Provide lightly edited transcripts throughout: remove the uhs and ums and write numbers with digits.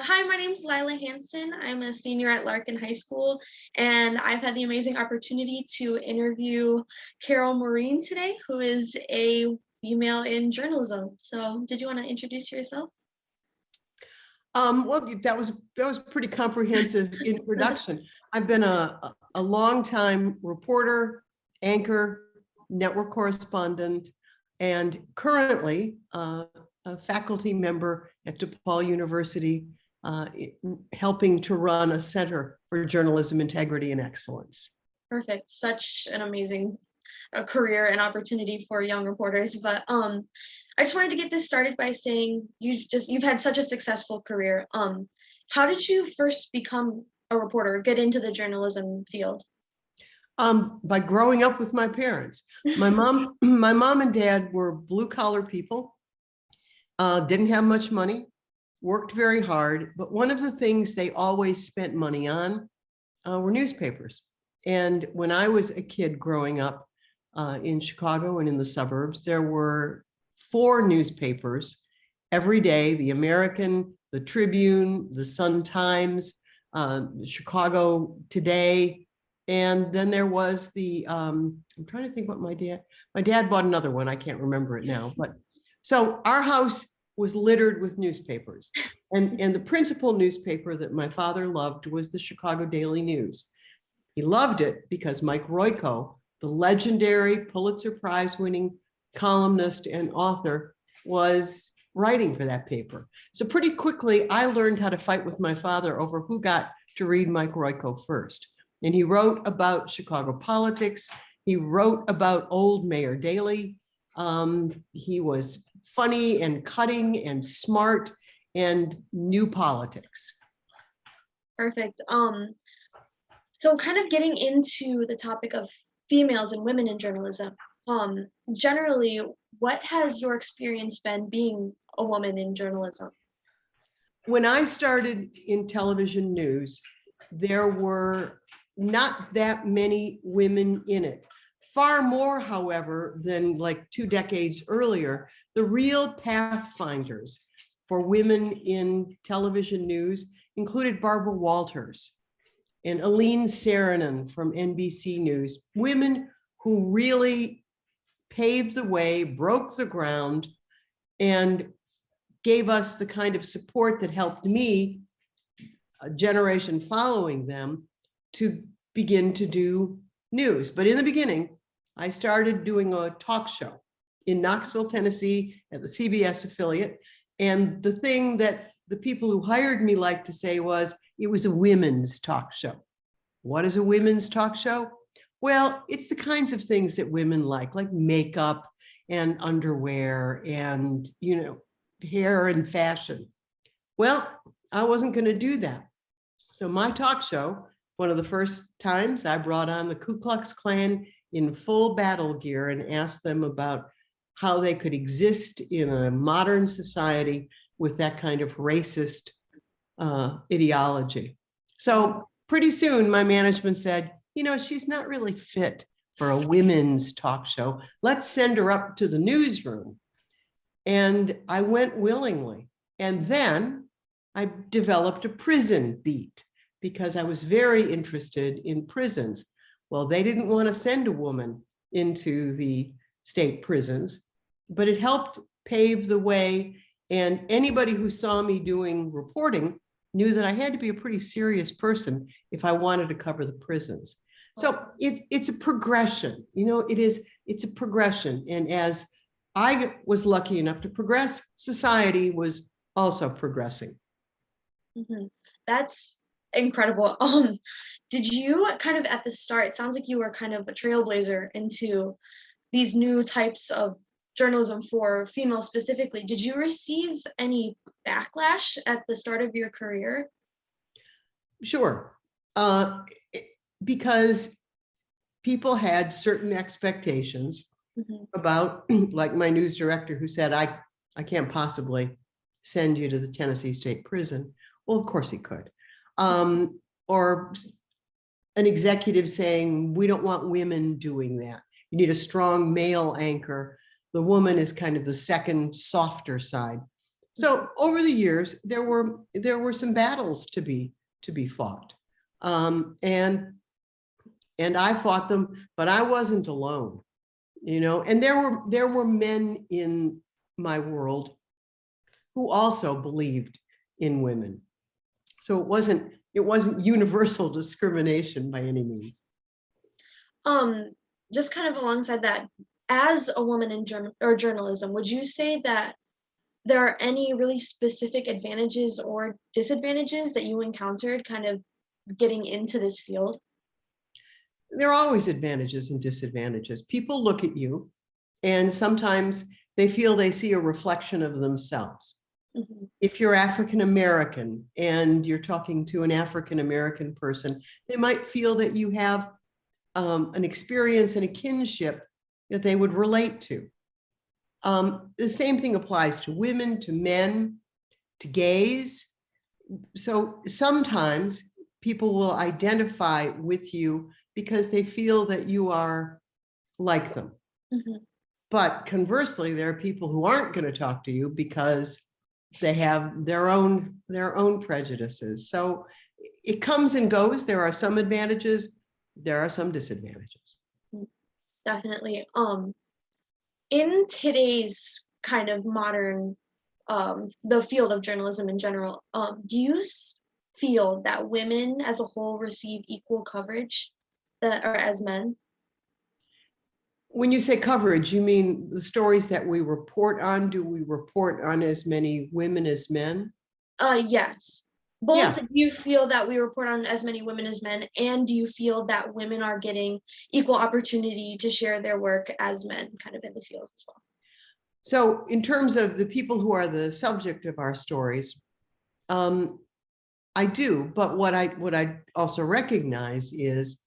Hi, my name's Lila Hansen. I'm a senior at Larkin High School, and I've had the amazing opportunity to interview Carol Marin today, who is a female in journalism. So, did you want to introduce yourself? Well, that was pretty comprehensive introduction. I've been a long-time reporter, anchor, network correspondent, and currently a faculty member at DePaul University, helping to run a center for journalism integrity and excellence. Perfect. Such an amazing career and opportunity for young reporters. But I just wanted to get this started by saying you've had such a successful career. How did you first become a reporter, get into the journalism field? By growing up with my parents. My mom and dad were blue collar people, didn't have much money, worked very hard, but one of the things they always spent money on were newspapers. And when I was a kid growing up in Chicago and in the suburbs, there were 4 newspapers every day: the American, the Tribune, the Sun-Times, Chicago Today, and then there was the, I'm trying to think what my dad bought another one, I can't remember it now, but so our house was littered with newspapers. And the principal newspaper that my father loved was the Chicago Daily News. He loved it because Mike Royko, the legendary Pulitzer Prize winning columnist and author, was writing for that paper. So pretty quickly, I learned how to fight with my father over who got to read Mike Royko first. And he wrote about Chicago politics. He wrote about old Mayor Daley. He was funny and cutting and smart and knew politics. Perfect. So kind of getting into the topic of females and women in journalism, generally, what has your experience been being a woman in journalism? When I started in television news, there were not that many women in it. Far more, however, than like 2 decades earlier. The real pathfinders for women in television news included Barbara Walters and Aline Saranen from NBC News, women who really paved the way, broke the ground, and gave us the kind of support that helped me, a generation following them, to begin to do news. But in the beginning, I started doing a talk show in Knoxville, Tennessee at the CBS affiliate. And the thing that the people who hired me liked to say was, it was a women's talk show. What is a women's talk show? Well, it's the kinds of things that women like makeup and underwear and, hair and fashion. Well, I wasn't going to do that. So my talk show, one of the first times I brought on the Ku Klux Klan in full battle gear and asked them about how they could exist in a modern society with that kind of racist ideology. So pretty soon my management said, she's not really fit for a women's talk show. Let's send her up to the newsroom. And I went willingly. And then I developed a prison beat because I was very interested in prisons. Well, they didn't want to send a woman into the state prisons, but it helped pave the way. And anybody who saw me doing reporting knew that I had to be a pretty serious person if I wanted to cover the prisons. So it's a progression, it's a progression. And as I was lucky enough to progress, society was also progressing. Mm-hmm. That's incredible. Did you kind of at the start, it sounds like you were kind of a trailblazer into these new types of journalism for females specifically. Did you receive any backlash at the start of your career? Sure. Because people had certain expectations about, like my news director who said, I can't possibly send you to the Tennessee State Prison. Well, of course he could. Or an executive saying, we don't want women doing that. You need a strong male anchor. The woman is kind of the second, softer side. So over the years, there were some battles to be fought, and I fought them, but I wasn't alone, And there were men in my world who also believed in women, so it wasn't universal discrimination by any means. Just kind of alongside that, as a woman in journalism, would you say that there are any really specific advantages or disadvantages that you encountered kind of getting into this field? There are always advantages and disadvantages. People look at you and sometimes they feel they see a reflection of themselves. Mhm. If you're African American and you're talking to an African American person, they might feel that you have an experience and a kinship that they would relate to. The same thing applies to women, to men, to gays. So sometimes people will identify with you because they feel that you are like them. Mhm. But conversely, there are people who aren't going to talk to you because they have their own prejudices. So it comes and goes. There are some advantages, there are some disadvantages. Definitely. In today's kind of modern, the field of journalism in general, do you feel that women as a whole receive equal coverage or as men? When you say coverage, you mean the stories that we report on? Do we report on as many women as men? Yes. Both, Yeah. do you feel that we report on as many women as men, and do you feel that women are getting equal opportunity to share their work as men kind of in the field as well? So in terms of the people who are the subject of our stories, I do, but what I also recognize is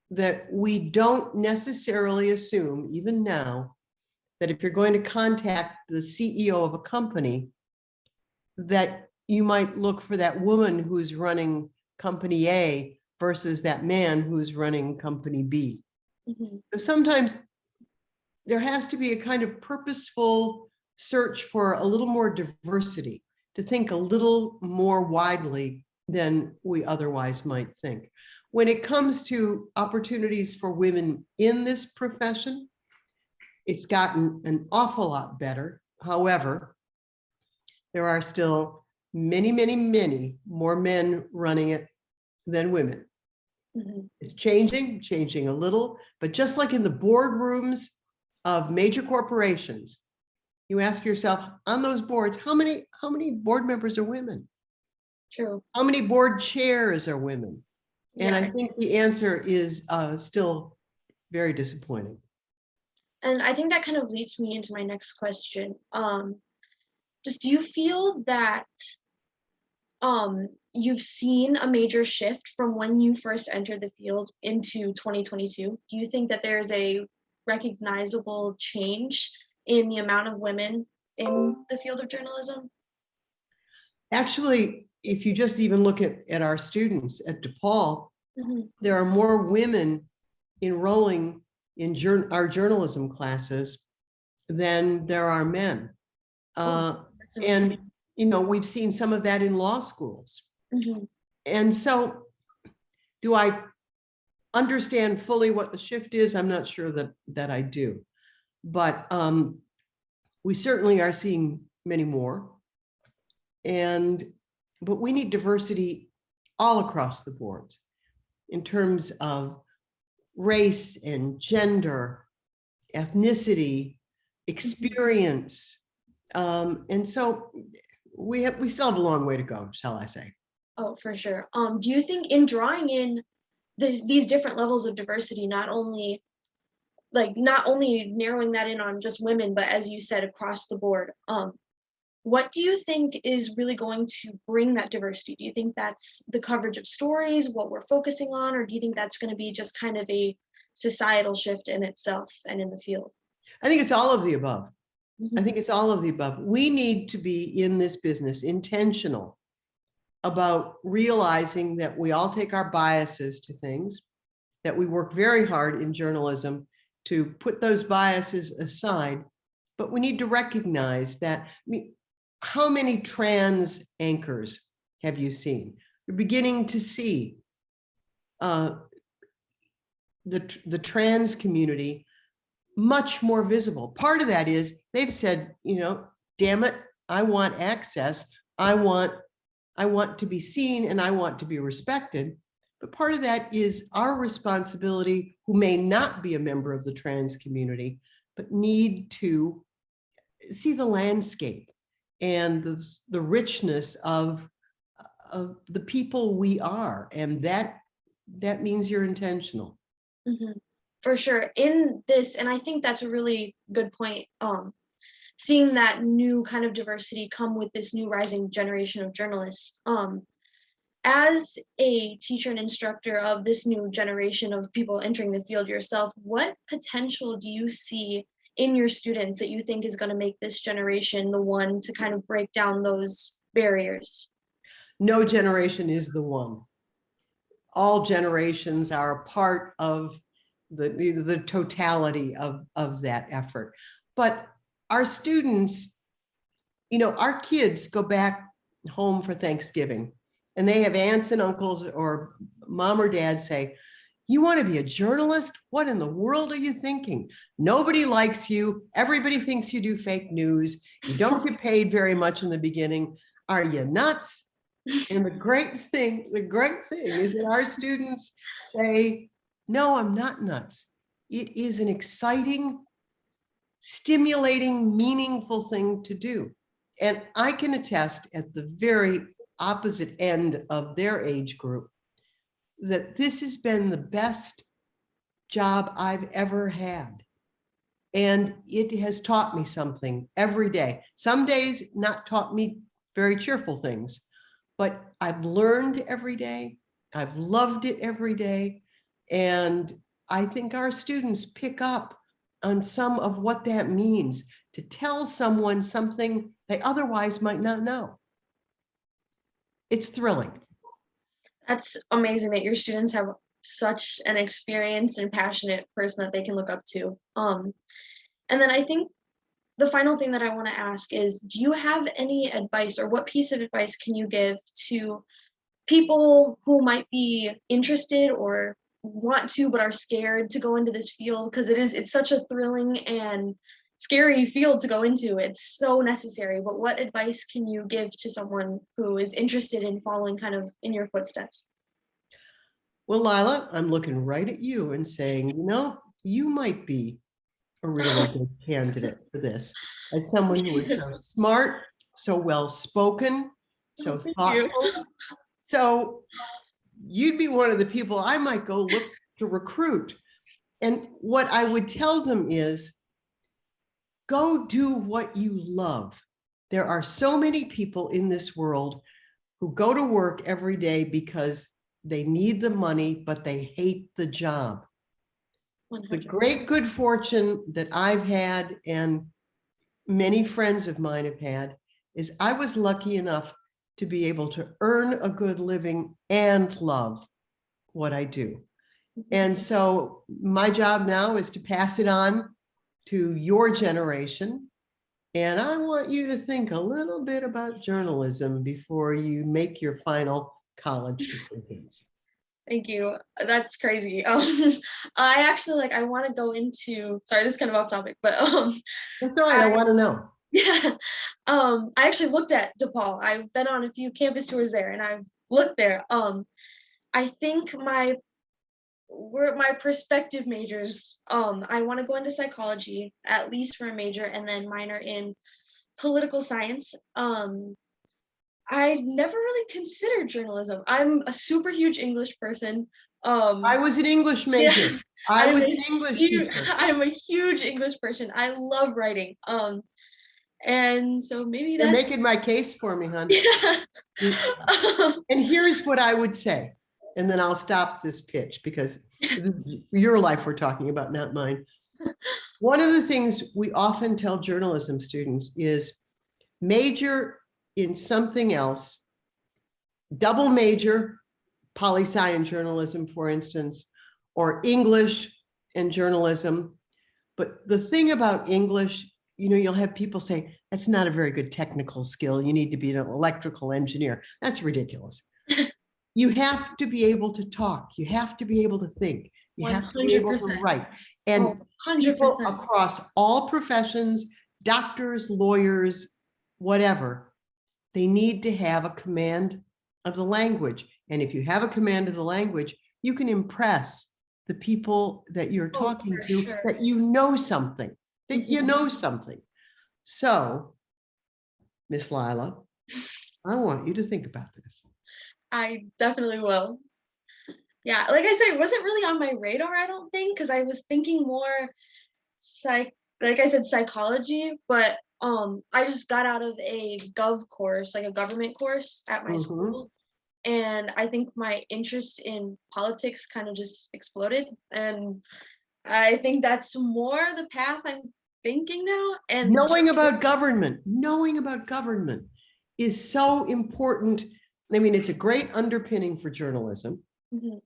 that we don't necessarily assume, even now, that if you're going to contact the CEO of a company, that you might look for that woman who's running company A versus that man who's running company B. Mm-hmm. So sometimes there has to be a kind of purposeful search for a little more diversity, to think a little more widely than we otherwise might think. When it comes to opportunities for women in this profession, it's gotten an awful lot better. However, there are still many, many, many more men running it than women. Mm-hmm. It's changing a little, but just like in the boardrooms of major corporations, you ask yourself on those boards, how many board members are women? True. How many board chairs are women? And Yeah. I think the answer is still very disappointing. And I think that kind of leads me into my next question. Just do you feel that you've seen a major shift from when you first entered the field into 2022? Do you think that there's a recognizable change in the amount of women in the field of journalism? Actually, if you just even look at our students at DePaul, Mm-hmm. there are more women enrolling in our journalism classes than there are men. And we've seen some of that in law schools. Mm-hmm. And so do I understand fully what the shift is? I'm not sure that I do. But we certainly are seeing many more. But we need diversity all across the boards in terms of race and gender, ethnicity, experience. And so we still have a long way to go, shall I say. Oh, for sure. Do you think in drawing in these different levels of diversity, not only narrowing that in on just women, but as you said, across the board, what do you think is really going to bring that diversity? Do you think that's the coverage of stories, what we're focusing on, or do you think that's going to be just kind of a societal shift in itself and in the field? I think it's all of the above. Mm-hmm. I think it's all of the above. We need to be in this business intentional about realizing that we all take our biases to things, that we work very hard in journalism to put those biases aside, but we need to recognize that how many trans anchors have you seen? You're beginning to see the trans community much more visible. Part of that is they've said, damn it, I want access. I want to be seen and I want to be respected. But part of that is our responsibility, who may not be a member of the trans community, but need to see the landscape and the richness of the people we are. And that means you're intentional. Mm-hmm. For sure. In this, and I think that's a really good point, seeing that new kind of diversity come with this new rising generation of journalists. As a teacher and instructor of this new generation of people entering the field yourself, what potential do you see in your students that you think is going to make this generation the one to kind of break down those barriers? No generation is the one. All generations are a part of the totality of that effort. But our students, our kids go back home for Thanksgiving and they have aunts and uncles or mom or dad say, you want to be a journalist? What in the world are you thinking? Nobody likes you. Everybody thinks you do fake news. You don't get paid very much in the beginning. Are you nuts? And the great thing is that our students say, no, I'm not nuts. It is an exciting, stimulating, meaningful thing to do. And I can attest at the very opposite end of their age group that this has been the best job I've ever had. And it has taught me something every day. Some days not taught me very cheerful things, but I've learned every day. I've loved it every day. And I think our students pick up on some of what that means to tell someone something they otherwise might not know. It's thrilling. That's amazing that your students have such an experienced and passionate person that they can look up to. And then I think the final thing that I want to ask is, do you have any advice, or what piece of advice can you give to people who might be interested or want to but are scared to go into this field? Because it's such a thrilling and scary field to go into. It's so necessary. But what advice can you give to someone who is interested in following kind of in your footsteps? Well, Lila, I'm looking right at you and saying, you might be a really good candidate for this, as someone who is so smart, so well-spoken, so thoughtful. So you'd be one of the people I might go look to recruit. And what I would tell them is, go do what you love. There are so many people in this world who go to work every day because they need the money, but they hate the job. 100%. The great good fortune that I've had, and many friends of mine have had, is I was lucky enough to be able to earn a good living and love what I do. And so my job now is to pass it on to your generation. And I want you to think a little bit about journalism before you make your final college decisions. Thank you. That's crazy. I actually I want to go into, sorry, this is kind of off topic, but that's all right. I want to know. Yeah. I actually looked at DePaul. I've been on a few campus tours there and I've looked there. I think my prospective majors, I want to go into psychology, at least for a major, and then minor in political science. I never really considered journalism. I'm a super huge English person. I was an English major. Yeah, I was an English teacher. I'm a huge English person. I love writing. And so maybe you're making my case for me, hon. Yeah. And here's what I would say, and then I'll stop this pitch because this is your life we're talking about, not mine. One of the things we often tell journalism students is major in something else, double major, poli-sci and journalism, for instance, or English and journalism. But the thing about English you'll have people say, that's not a very good technical skill. You need to be an electrical engineer. That's ridiculous. You have to be able to talk. You have to be able to think. You have to be able to 100%. write. And Oh, people 100%. across all professions, doctors, lawyers, whatever, they need to have a command of the language. And if you have a command of the language, you can impress the people that you're Oh, talking for to, sure. that you know something, that you Mhm. know something. So, Miss Lila, I want you to think about this. I definitely will. Yeah, like I said, it wasn't really on my radar, I don't think, because I was thinking more like I said, psychology, but I just got out of a gov course, like a government course at my Mhm. school. And I think my interest in politics kind of just exploded. And I think that's more the path I'm thinking now. And Knowing about government is so important. I mean, it's a great underpinning for journalism. Mhm,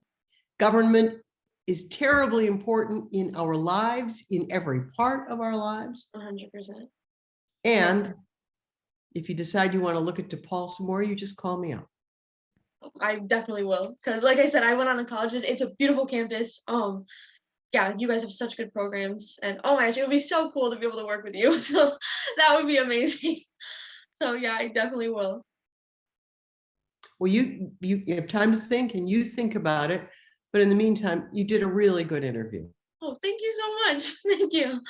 Government is terribly important in our lives, in every part of our lives. 100%. And if you decide you want to look at DePaul some more, you just call me up. I definitely will. Because like I said, I went on a college visit. It's a beautiful campus. Yeah, you guys have such good programs. And oh my gosh, it would be so cool to be able to work with you. So that would be amazing. So yeah, I definitely will. Well, you have time to think, and you think about it. But in the meantime, you did a really good interview. Oh, thank you so much. Thank you.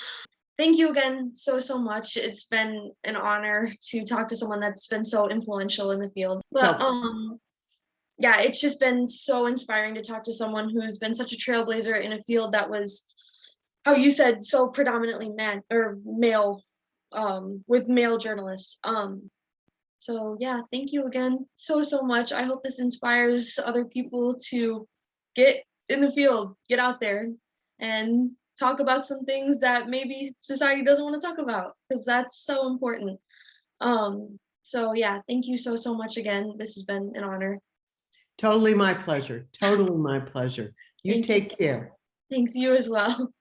Thank you again so much. It's been an honor to talk to someone that's been so influential in the field. But yeah, it's just been so inspiring to talk to someone who's been such a trailblazer in a field that was, how you said, so predominantly man or male, with male journalists. So yeah, thank you again so much. I hope this inspires other people to get in the field, get out there, and talk about some things that maybe society doesn't want to talk about, because that's so important. So yeah, thank you so much again. This has been an honor. Totally my pleasure. Totally my pleasure. You Thank you. take care. Thanks, you as well.